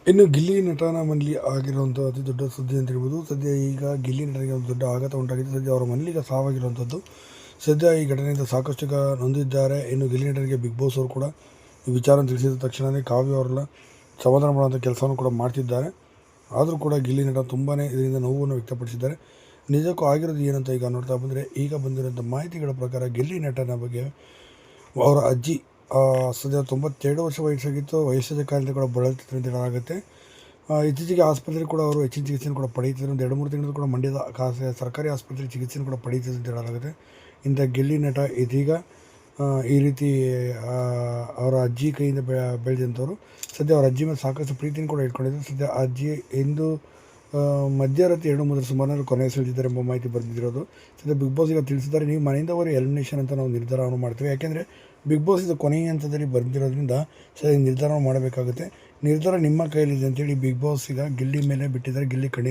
ಇನ್ನು ಗಿಲ್ಲಿ ನಟನ ಮನೇಲಿ ಆಗಿರುವಂಥ ಅತಿ ದೊಡ್ಡ ಸುದ್ದಿ ಅಂತ ಹೇಳ್ಬೋದು. ಸದ್ಯ ಈಗ ಗಿಲ್ಲಿ ನಟನಿಗೆ ಒಂದು ದೊಡ್ಡ ಆಘಾತ ಉಂಟಾಗಿದೆ. ಸದ್ಯ ಅವರ ಮನೇಲಿ ಈಗ ಸಾವಾಗಿರುವಂಥದ್ದು. ಸದ್ಯ ಈ ಘಟನೆಯಿಂದ ಸಾಕಷ್ಟು ಈಗ ನೊಂದಿದ್ದಾರೆ. ಇನ್ನು ಗಿಲ್ಲಿ ನಟನಿಗೆ ಬಿಗ್ ಬಾಸ್ ಅವರು ಕೂಡ ಈ ವಿಚಾರ ತಿಳಿಸಿದ ತಕ್ಷಣವೇ ಕಾವ್ಯ ಅವರೆಲ್ಲ ಸಮಾಧಾನ ಮಾಡುವಂಥ ಕೆಲಸವನ್ನು ಕೂಡ ಮಾಡ್ತಿದ್ದಾರೆ. ಆದರೂ ಕೂಡ ಗಿಲ್ಲಿ ನಟ ತುಂಬಾ ಇದರಿಂದ ನೋವನ್ನು ವ್ಯಕ್ತಪಡಿಸಿದ್ದಾರೆ. ನಿಜಕ್ಕೂ ಆಗಿರೋದು ಏನಂತ ಈಗ ನೋಡ್ತಾ ಬಂದರೆ, ಈಗ ಬಂದಿರೋಂಥ ಮಾಹಿತಿಗಳ ಪ್ರಕಾರ ಗಿಲ್ಲಿ ನಟನ ಬಗ್ಗೆ ಅವರ ಅಜ್ಜಿ ಸದ್ಯ 92 ವರ್ಷ ವಯಸ್ಸಾಗಿತ್ತು. ವಯಸ್ಸಾದ ಕಾಲದಿಂದ ಕೂಡ ಬಳಲ್ತಿದ್ರು ಅಂತ ಹೇಳಲಾಗುತ್ತೆ. ಇತ್ತೀಚೆಗೆ ಆಸ್ಪತ್ರೆ ಕೂಡ ಅವರು ಹೆಚ್ಚಿನ ಚಿಕಿತ್ಸೆಯನ್ನು ಕೂಡ ಪಡೆಯುತ್ತಿದ್ದರು. ಒಂದು 2-3 ತಿಂಗಳು ಕೂಡ ಮಂಡ್ಯದ ಸರ್ಕಾರಿ ಆಸ್ಪತ್ರೆ ಚಿಕಿತ್ಸೆಯನ್ನು ಕೂಡ ಪಡೆಯುತ್ತಿದ್ರು ಅಂತ ಹೇಳಲಾಗುತ್ತೆ. ಇಂಥ ಗಿಲ್ಲಿ ನಟ ಇದೀಗ ಈ ರೀತಿ ಅವರ ಅಜ್ಜಿ ಕೈಯಿಂದ ಬೆಳೆದಂಥವ್ರು. ಸದ್ಯ ಅವರ ಅಜ್ಜಿ ಮೇಲೆ ಸಾಕಷ್ಟು ಪ್ರೀತಿಯನ್ನು ಕೂಡ ಇಟ್ಕೊಂಡಿದ್ರು. ಸದ್ಯ ಅಜ್ಜಿ ಇಂದು ಮಧ್ಯರಾತ್ರಿ 2-3 ಸುಮಾರು ಕೊನೆಯುಸಿಳಿದಿದ್ದಾರೆ ಎಂಬ ಮಾಹಿತಿ ಬಂದಿರೋದು. ಸದ್ಯ ಬಿಗ್ ಬಾಸ್ ಈಗ ತಿಳಿಸಿದ್ದಾರೆ, ನೀವು ಮನೆಯಿಂದ ಅವರು ಎಲಿಮಿನೇಷನ್ ಅಂತ ನಾವು ನಿರ್ಧಾರವನ್ನು ಮಾಡ್ತೀವಿ. ಯಾಕೆಂದರೆ ಬಿಗ್ ಬಾಸ್ ಇದು ಕೊನೆಯ ಹಂತದಲ್ಲಿ ಬಂದಿರೋದ್ರಿಂದ ಸದ್ಯ ನಿರ್ಧಾರ ಮಾಡಬೇಕಾಗುತ್ತೆ. ನಿರ್ಧಾರ ನಿಮ್ಮ ಕೈಯಲ್ಲಿದೆ ಅಂತೇಳಿ ಬಿಗ್ ಬಾಸ್ ಈಗ ಗಿಲ್ಲಿ ಮೇಲೆ ಬಿಟ್ಟಿದ್ದಾರೆ. ಗಿಲ್ಲಿ ಕಣ್ಣೀರು